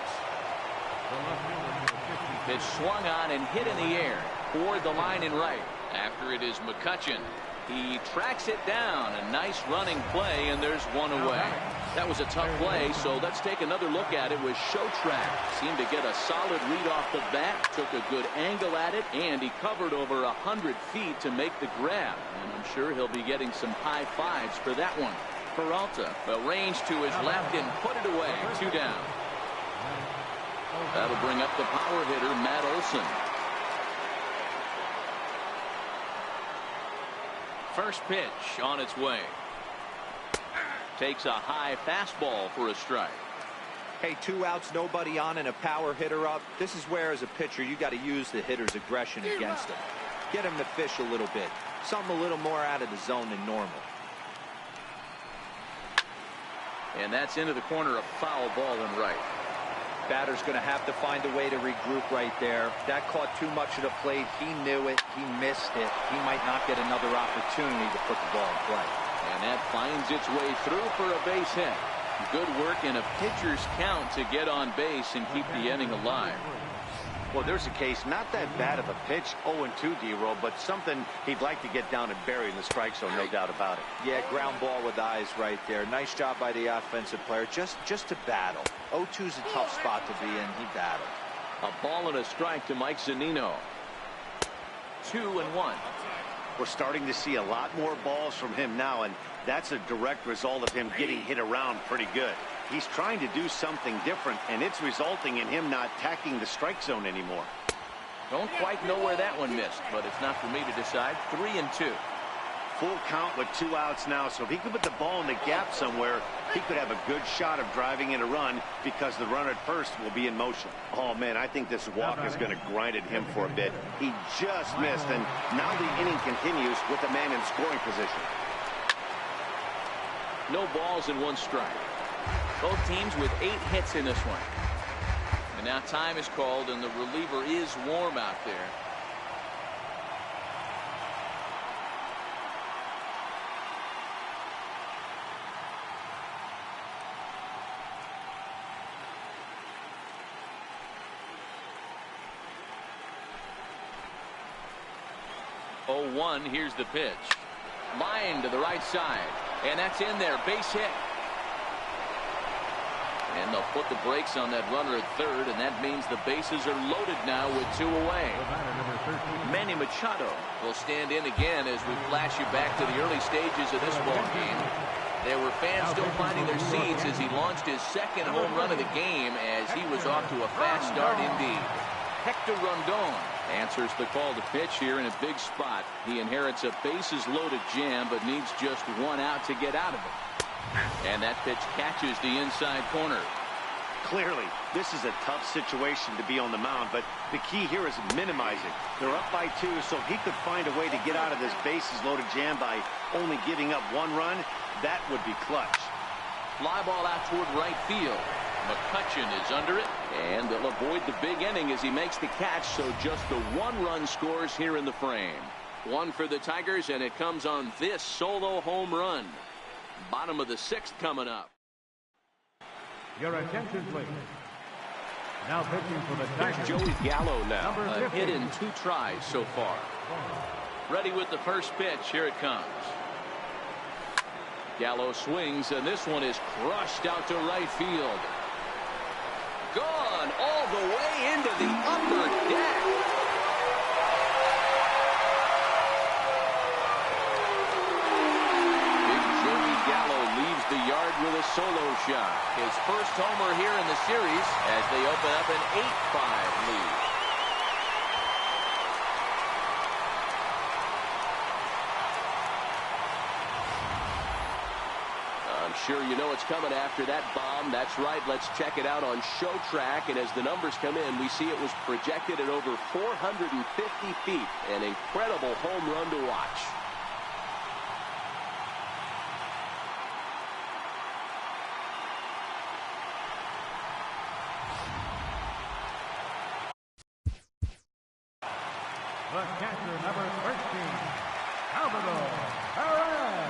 Pitch swung on and hit in the air toward the line and right. After it is McCutchen. He tracks it down. A nice running play, and there's 1 away. That was a tough play, so let's take another look at it with Showtrack. Seemed to get a solid read off the bat, took a good angle at it, and he covered over 100 feet to make the grab. And I'm sure he'll be getting some high fives for that one. Peralta, well, range to his left and put it away. 2 down. That'll bring up the power hitter, Matt Olson. First pitch on its way. Takes a high fastball for a strike. Hey, 2 outs, nobody on, and a power hitter up. This is where, as a pitcher, you got to use the hitter's aggression against him. Get him to fish a little bit. Something a little more out of the zone than normal. And that's into the corner, a foul ball and right. Batter's going to have to find a way to regroup right there. That caught too much of the plate. He knew it. He missed it. He might not get another opportunity to put the ball in play. And that finds its way through for a base hit. Good work in a pitcher's count to get on base and keep the inning alive. Well, there's a case, not that bad of a pitch, 0-2, D-Roll, but something he'd like to get down and bury in the strike zone, no doubt about it. Yeah, ground ball with eyes right there. Nice job by the offensive player, just to battle. 0-2's a tough spot to be in. He battled. A ball and a strike to Mike Zunino. 2-1. We're starting to see a lot more balls from him now, and that's a direct result of him getting hit around pretty good. He's trying to do something different, and it's resulting in him not attacking the strike zone anymore. Don't quite know where that one missed, but it's not for me to decide. 3-2. Full count with 2 outs now, so if he could put the ball in the gap somewhere, he could have a good shot of driving in a run because the runner at first will be in motion. Oh, man, I think this walk is going to grind at him for a bit. He just missed, and now the inning continues with the man in scoring position. No balls and 1 strike. Both teams with 8 hits in this one. And now time is called, and the reliever is warm out there. Oh, 1, here's the pitch. Line to the right side. And that's in there. Base hit. And they'll put the brakes on that runner at third, and that means the bases are loaded now with 2 away. Manny Machado will stand in again as we flash you back to the early stages of this ball game. There were fans still finding their seats as he launched his 2nd home run of the game as he was off to a fast start indeed. Hector Rondon answers the call to pitch here in a big spot. He inherits a bases-loaded jam, but needs just 1 out to get out of it. And that pitch catches the inside corner. Clearly, this is a tough situation to be on the mound, but the key here is minimizing. They're up by 2, so if he could find a way to get out of this bases-loaded jam by only giving up 1 run, that would be clutch. Fly ball out toward right field. McCutchen is under it, and they'll avoid the big inning as he makes the catch, so just the 1 run scores here in the frame. 1 for the Tigers, and it comes on this solo home run. Bottom of the 6th coming up. Your attention, please. Now pitching for the Tigers. Here's Joey Gallo now. A hit in 2 tries so far. Ready with the first pitch. Here it comes. Gallo swings, and this one is crushed out to right field. Gone all the way into the upper deck. Big Joey Gallo leaves the yard with a solo shot. His first homer here in the series as they open up an 8-5 lead. Sure, you know what's coming after that bomb. That's right. Let's check it out on Show Track. And as the numbers come in, we see it was projected at over 450 feet. An incredible home run to watch. The catcher, number 13, Salvador Perez.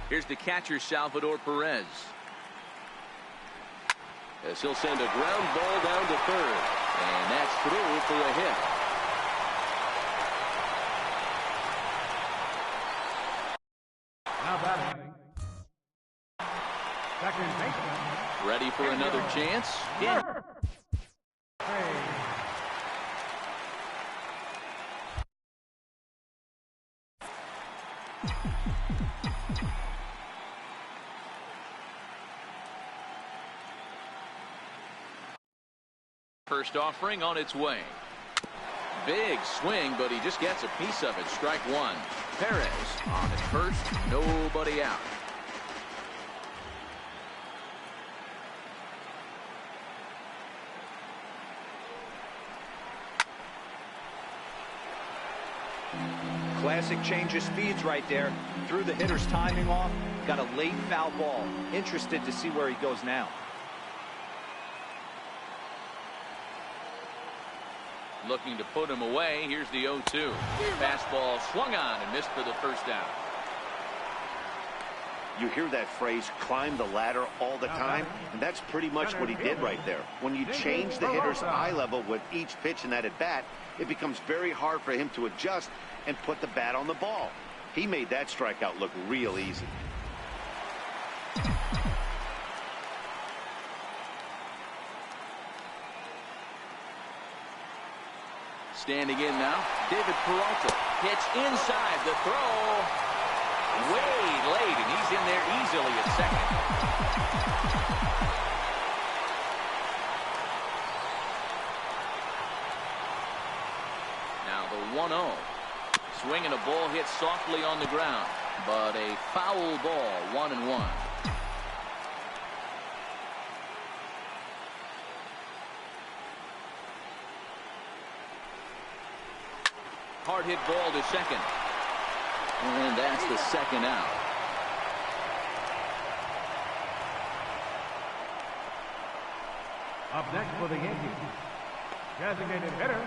Here's the catcher, Salvador Perez. As he'll send a ground ball down to third. And that's through for a hit. Now batting. Second baseman. Ready for another chance? Yeah. First offering on its way. Big swing, but he just gets a piece of it. Strike one. Perez on at first. Nobody out. Classic change of speeds right there. Threw the hitter's timing off. Got a late foul ball. Interested to see where he goes now. Looking to put him away. Here's the 0-2. Fastball swung on and missed for the first out. You hear that phrase, climb the ladder, all the time, and that's pretty much what he did right there. When you change the hitter's eye level with each pitch in that at-bat, it becomes very hard for him to adjust and put the bat on the ball. He made that strikeout look real easy. Standing in now, David Peralta. Pitch inside, the throw way late, and he's in there easily at second. Now the 1-0. Swinging a ball hit softly on the ground, but a foul ball, 1-1. Hard hit ball to second. And that's the second out. Up next for the Yankees, designated hitter,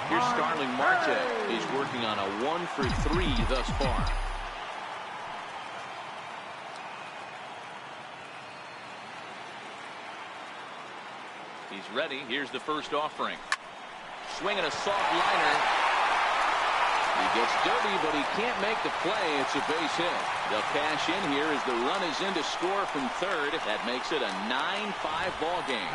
Here's Starling Marte. He's working on a 1-for-3 thus far. He's ready. Here's the first offering. Swinging a soft liner. He gets dirty, but he can't make the play. It's a base hit. They'll cash in here as the run is in to score from third. That makes it a 9-5 ball game.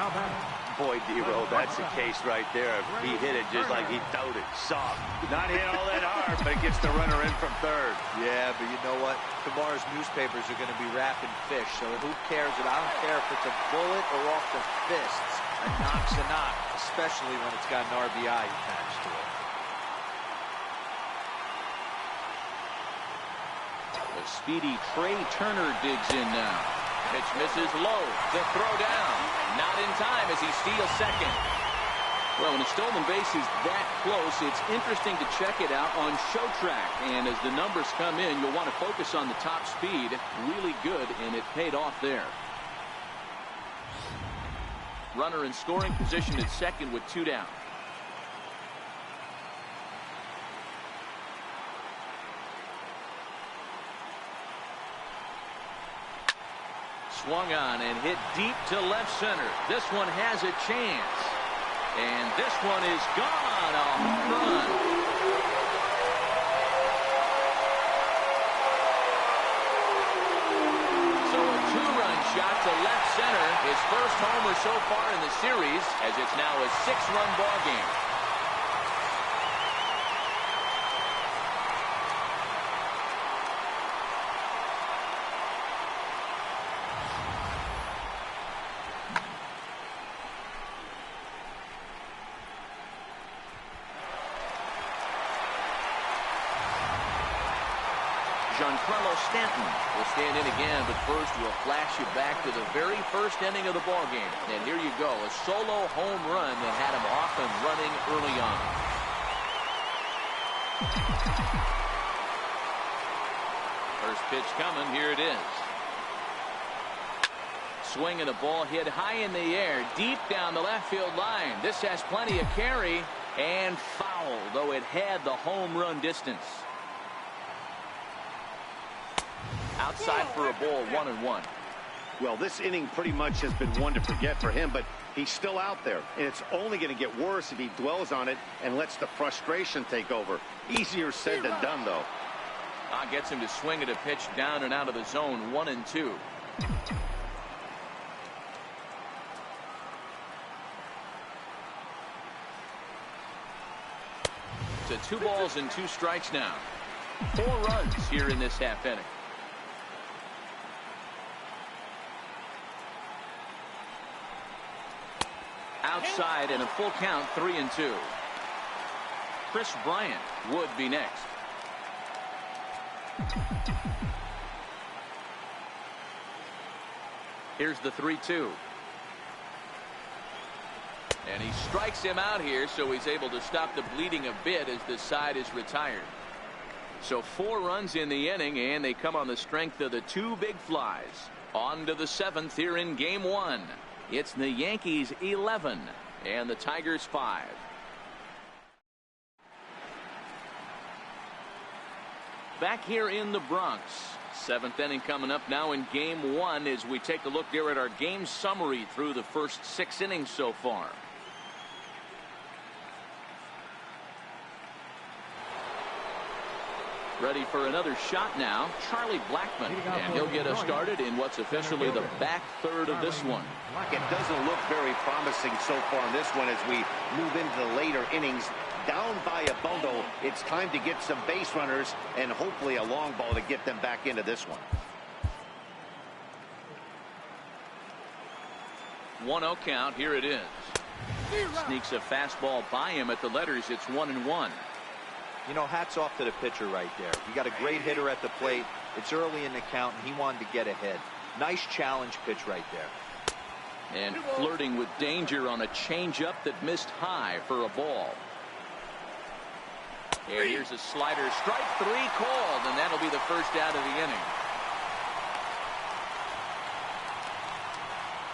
Boy, D-Roll, that's the case right there. He hit it just like he throwed it. Soft. Not hit all that hard, but it gets the runner in from third. Yeah, but you know what? Tomorrow's newspapers are going to be wrapping fish, so who cares? I don't care if it's a bullet or off the fists. A knock's a knock, especially when it's got an RBI attached to it. The speedy Trey Turner digs in now. Pitch misses low. The throw down. Not in time as he steals second. Well, when a stolen base is that close, it's interesting to check it out on show track. And as the numbers come in, you'll want to focus on the top speed. Really good, and it paid off there. Runner in scoring position at second with 2 down. Swung on and hit deep to left center. This one has a chance. And this one is gone. A home run. So a 2-run shot to left center. His first homer so far in the series, as it's now a 6-run ball game. Giancarlo Stanton will stand in again, but first we'll flash you back to the very first inning of the ball game. And here you go, a solo home run that had him off and running early on. First pitch coming, here it is. Swinging a ball hit high in the air, deep down the left field line. This has plenty of carry, and foul, though it had the home run distance. Outside for a ball, 1-1. Well, this inning pretty much has been one to forget for him, but he's still out there, and it's only going to get worse if he dwells on it and lets the frustration take over. Easier said than done, though. Gets him to swing at a pitch down and out of the zone, 1-2. It's a 2 balls and 2 strikes now. 4 runs here in this half inning. Outside and a full count, 3-2. Chris Bryant would be next. Here's the 3-2. And he strikes him out here, so he's able to stop the bleeding a bit as the side is retired. So 4 runs in the inning, and they come on the strength of the 2 big flies. On to the 7th here in game 1. It's the Yankees 11 and the Tigers 5. Back here in the Bronx. 7th inning coming up now in game 1 as we take a look here at our game summary through the first 6 innings so far. Ready for another shot now, Charlie Blackmon, and he'll get us started in what's officially the back third of this one. It doesn't look very promising so far in this one as we move into the later innings. Down by a bundle, it's time to get some base runners and hopefully a long ball to get them back into this one. 1-0 count, here it is. Sneaks a fastball by him at the letters. It's 1-1. You know, hats off to the pitcher right there. You got a great hitter at the plate. It's early in the count, and he wanted to get ahead. Nice challenge pitch right there. And flirting with danger on a changeup that missed high for a ball. And here's a slider. Strike 3 called, and that'll be the first out of the inning.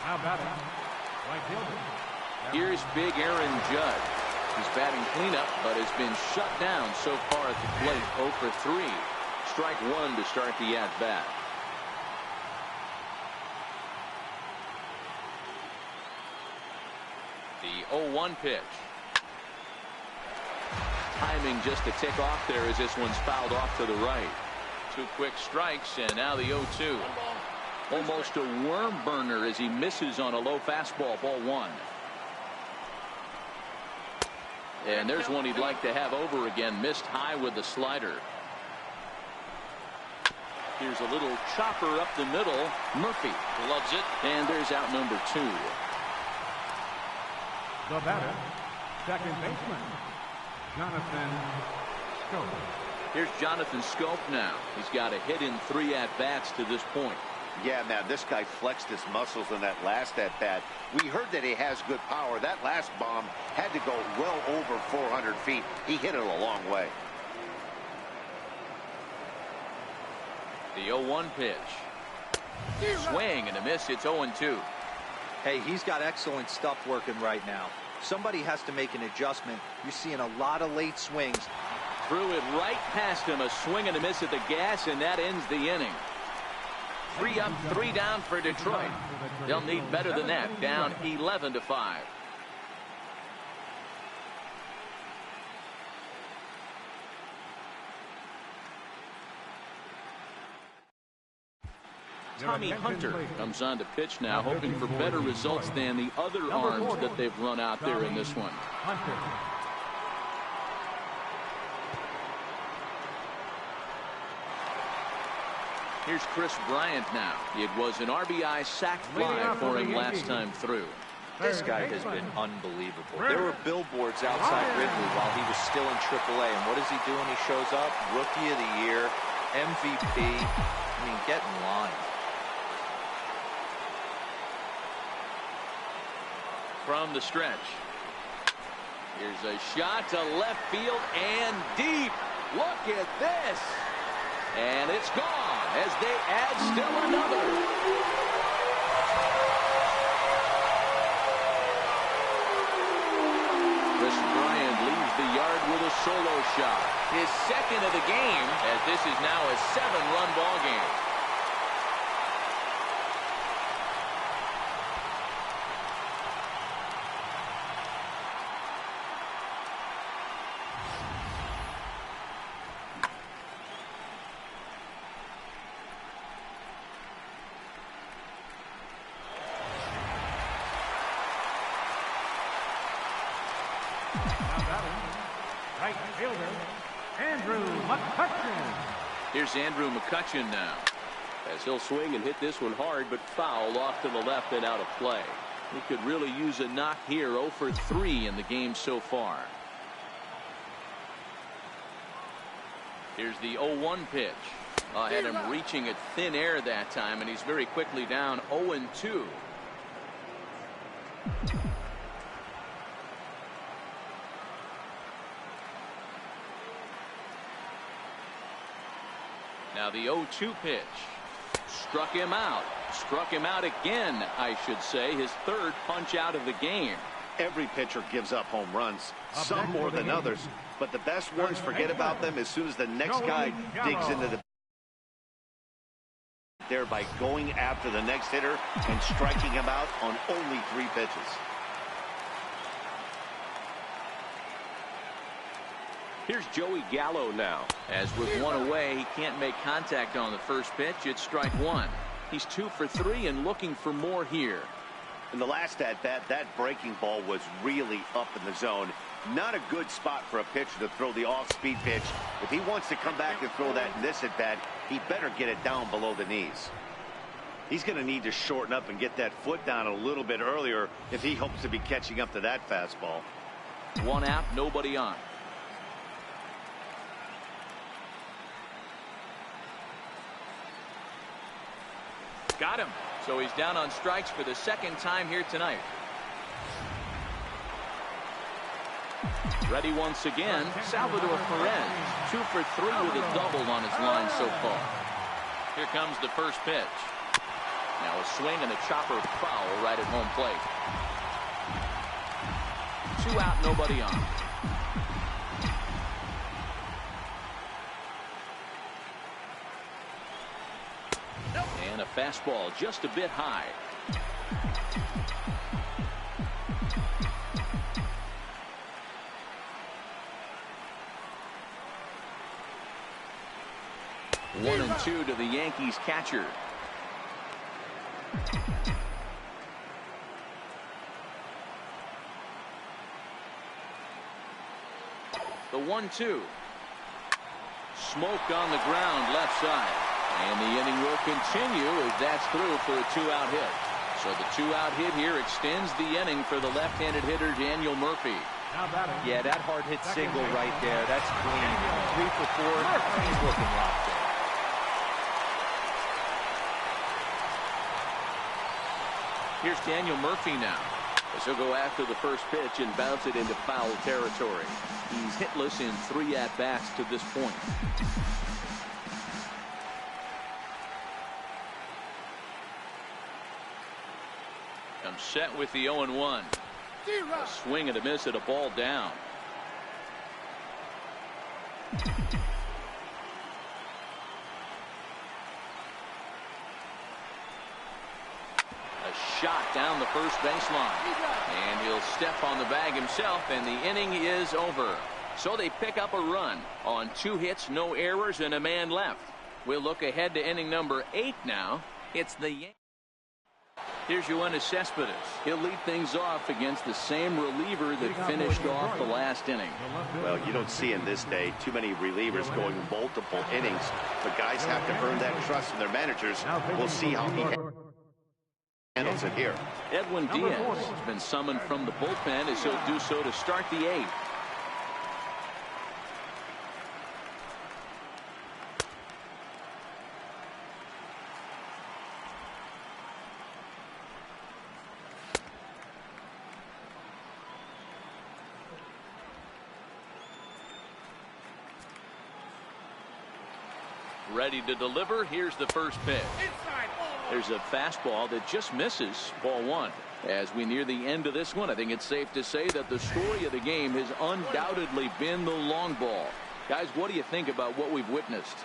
How about it? Right fielder. Here's big Aaron Judge. He's batting cleanup, but has been shut down so far at the plate. 0 for 3. Strike 1 to start the at-bat. The 0-1 pitch. Timing just to tick off there as this one's fouled off to the right. 2 quick strikes, and now the 0-2. Almost a worm burner as he misses on a low fastball. Ball 1. And there's one he'd like to have over again. Missed high with the slider. Here's a little chopper up the middle. Murphy loves it, and there's out number 2. The batter, second baseman, Jonathan Schoop. Here's Jonathan Schoop now. He's got a hit in 3 at-bats to this point. Yeah, man, this guy flexed his muscles in that last at-bat. We heard that he has good power. That last bomb had to go well over 400 feet. He hit it a long way. The 0-1 pitch. Swing and a miss. It's 0-2. Hey, he's got excellent stuff working right now. Somebody has to make an adjustment. You're seeing a lot of late swings. Threw it right past him. A swing and a miss at the gas, and that ends the inning. 3 up, 3 down for Detroit. They'll need better than that. Down 11-5. Tommy Hunter comes on to pitch now, hoping for better results than the other arms that they've run out there in this one. Here's Chris Bryant now. It was an RBI sac fly for him last time through. This guy has been unbelievable. There were billboards outside Wrigley while he was still in AAA, and what does he do when he shows up? Rookie of the Year, MVP. I mean, get in line. From the stretch. Here's a shot to left field and deep. Look at this. And it's gone as they add still another. Chris Bryant leaves the yard with a solo shot. His second of the game, as this is now a 7-run ball game. Right fielder, Andrew McCutchen. Here's Andrew McCutchen now. As he'll swing and hit this one hard, but foul off to the left and out of play. He could really use a knock here. 0 for 3 in the game so far. Here's the 0-1 pitch. Had him reaching at thin air that time, and he's very quickly down 0-2. Now the 0-2 pitch. Struck him out. Struck him out again, I should say. His third punch out of the game. Every pitcher gives up home runs, some more than others, but the best ones forget about them as soon as the next guy digs into the there by going after the next hitter and striking him out on only 3 pitches. Here's Joey Gallo now. As with 1 away, he can't make contact on the first pitch. It's strike 1. He's 2 for 3 and looking for more here. In the last at-bat, that breaking ball was really up in the zone. Not a good spot for a pitcher to throw the off-speed pitch. If he wants to come back and throw that in this at-bat, he better get it down below the knees. He's going to need to shorten up and get that foot down a little bit earlier if he hopes to be catching up to that fastball. 1 out, nobody on. Got him. So he's down on strikes for the second time here tonight. Ready once again, Salvador Perez. 2 for 3 with a double on his line so far. Here comes the first pitch. Now a swing and a chopper foul right at home plate. 2 out, nobody on. And a fastball just a bit high. One and 2 to the Yankees catcher. The 1-2. Smoke on the ground left side. And the inning will continue as that's through for a 2-out hit. So the 2-out hit here extends the inning for the left-handed hitter Daniel Murphy. Yeah, that hard hit single right there. That's clean. 3 for 4. He's looking locked in. Here's Daniel Murphy now. As he'll go after the first pitch and bounce it into foul territory. He's hitless in 3 at-bats to this point. Comes set with the 0-1. A swing and a miss at a ball down. A shot down the first baseline. And he'll step on the bag himself, and the inning is over. So they pick up a run on 2 hits, no errors, and a man left. We'll look ahead to inning number 8 now. It's the Yankees. Here's Yoenis Cespedes. He'll lead things off against the same reliever that finished off the last inning. Well, you don't see in this day too many relievers going multiple innings, but guys have to earn that trust from their managers. We'll see how he handles it here. Edwin Diaz has been summoned from the bullpen as he'll do so to start the 8th. Ready to deliver. Here's the first pitch. There's a fastball that just misses. Ball 1. As we near the end of this one, I think it's safe to say that the story of the game has undoubtedly been the long ball. Guys, what do you think about what we've witnessed?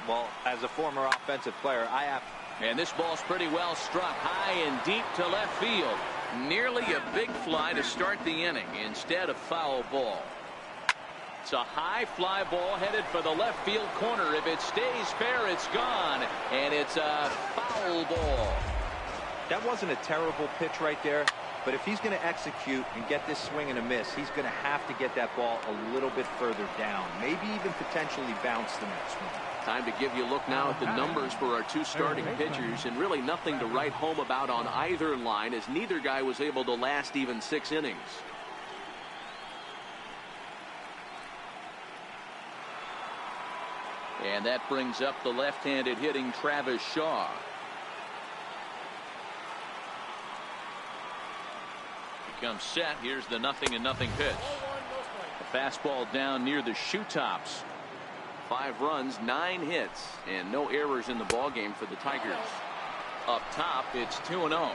Well, as a former offensive player, I have. And this ball's pretty well struck high and deep to left field. Nearly a big fly to start the inning instead of foul ball. It's a high fly ball headed for the left field corner. If it stays fair, it's gone. And it's a foul ball. That wasn't a terrible pitch right there, but if he's going to execute and get this swing and a miss, he's going to have to get that ball a little bit further down. Maybe even potentially bounce the next one. Time to give you a look now at the numbers for our two starting pitchers, and really nothing to write home about on either line, as neither guy was able to last even 6 innings. And that brings up the left-handed hitting Travis Shaw. He comes set. Here's the 0-0 pitch. A fastball down near the shoe tops. 5 runs, 9 hits, and no errors in the ballgame for the Tigers. Up top, it's 2-0.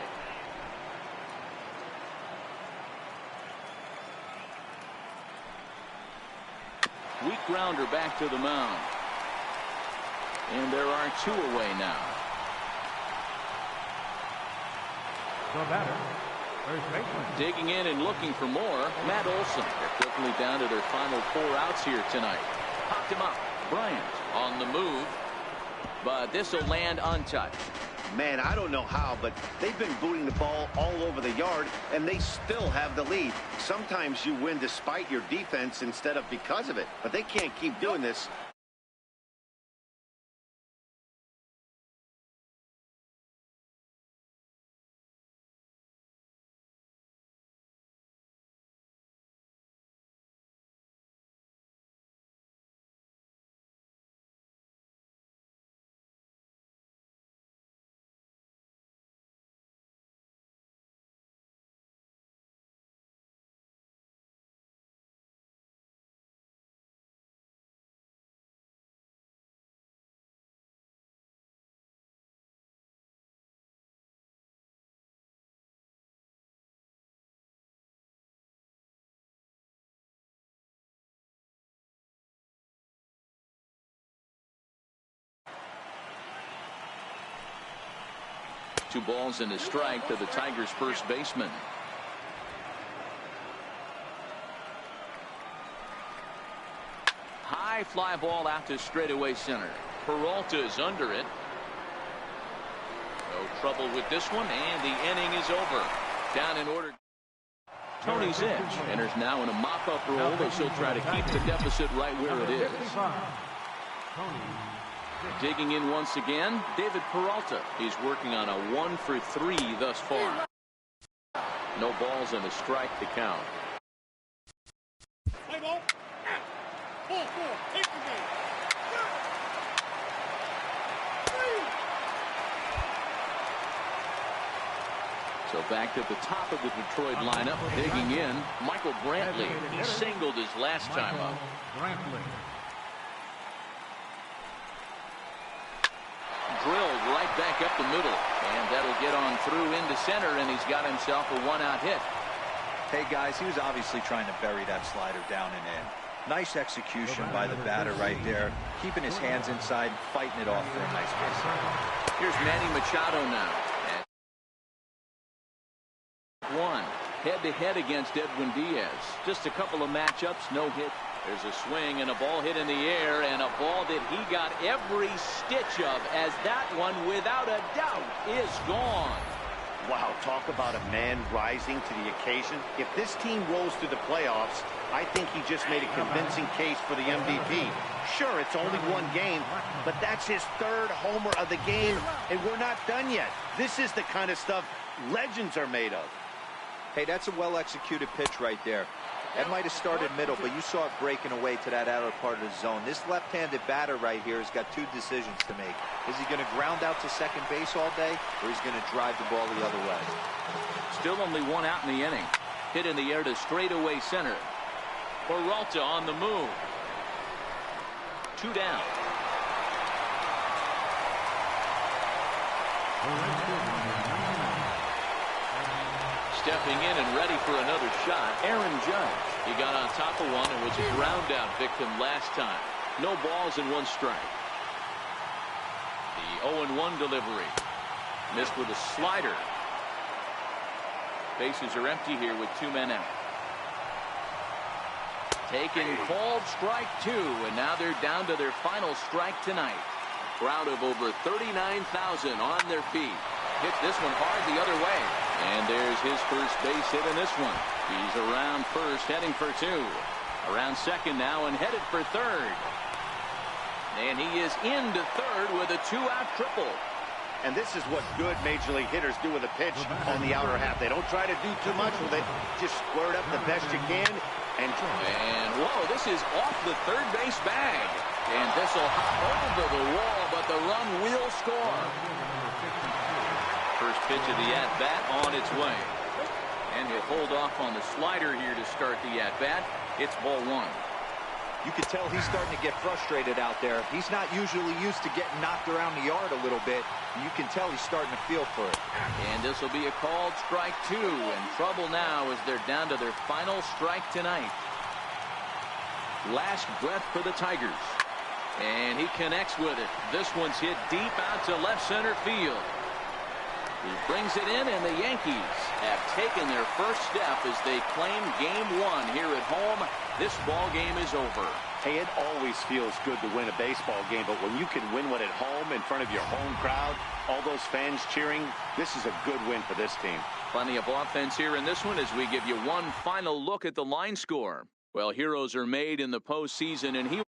Weak grounder back to the mound. And there are 2 away now. The batter, first baseman. Digging in and looking for more, Matt Olson. They're quickly down to their final 4 outs here tonight. Popped him up. Bryant on the move, but this will land untouched. Man, I don't know how, but they've been booting the ball all over the yard, and they still have the lead. Sometimes you win despite your defense instead of because of it, but they can't keep doing this. Two balls and a strike to the Tigers' first baseman. High fly ball out to straightaway center. Peralta is under it. No trouble with this one, and the inning is over. Down in order. Tony Zitch enters now in a mop-up role as he'll try to keep the deficit right where it is. Digging in once again, David Peralta. He's working on a 1-for-3 thus far. No balls and a strike to count. So back to the top of the Detroit lineup, digging in, Michael Brantley. He singled his last time up. Drilled right back up the middle, and that'll get on through into center, and he's got himself a 1-out hit. Hey guys, he was obviously trying to bury that slider down and in. Nice execution by the batter right there, keeping his hands inside, fighting it off for a nice base hit. Here's Manny Machado now. One head-to-head against Edwin Diaz. Just a couple of matchups, no hit. There's a swing and a ball hit in the air, and a ball that he got every stitch of, as that one, without a doubt, is gone. Wow, talk about a man rising to the occasion. If this team rolls through the playoffs, I think he just made a convincing case for the MVP. Sure, it's only 1 game, but that's his 3rd homer of the game, and we're not done yet. This is the kind of stuff legends are made of. Hey, that's a well-executed pitch right there. That might have started middle, but you saw it breaking away to that outer part of the zone. This left-handed batter right here has got 2 decisions to make. Is he going to ground out to second base all day, or he's going to drive the ball the other way? Still only 1 out in the inning. Hit in the air to straightaway center. Peralta on the move. 2 down. Stepping in and ready for another shot, Aaron Judge. He got on top of one and was a ground out victim last time. No balls and 1 strike. The 0-1 delivery. Missed with a slider. Bases are empty here with 2 men out. Taken, called strike 2, and now they're down to their final strike tonight. A crowd of over 39,000 on their feet. Hit this one hard the other way. And there's his first base hit in this one. He's around first, heading for 2. Around second now and headed for third. And he is into third with a 2-out triple. And this is what good major league hitters do with a pitch on the outer half. They don't try to do too much with it. Just square it up the best you can. And whoa, this is off the third base bag. And this will hop over the wall, but the run will score. First pitch of the at-bat on its way. And he'll hold off on the slider here to start the at-bat. It's ball one. You can tell he's starting to get frustrated out there. He's not usually used to getting knocked around the yard a little bit. You can tell he's starting to feel for it. And this will be a called strike 2. And trouble now as they're down to their final strike tonight. Last breath for the Tigers. And he connects with it. This one's hit deep out to left center field. He brings it in, and the Yankees have taken their first step as they claim game 1 here at home. This ball game is over. Hey, it always feels good to win a baseball game, but when you can win one at home in front of your home crowd, all those fans cheering, this is a good win for this team. Plenty of offense here in this one as we give you one final look at the line score. Well, heroes are made in the postseason, and he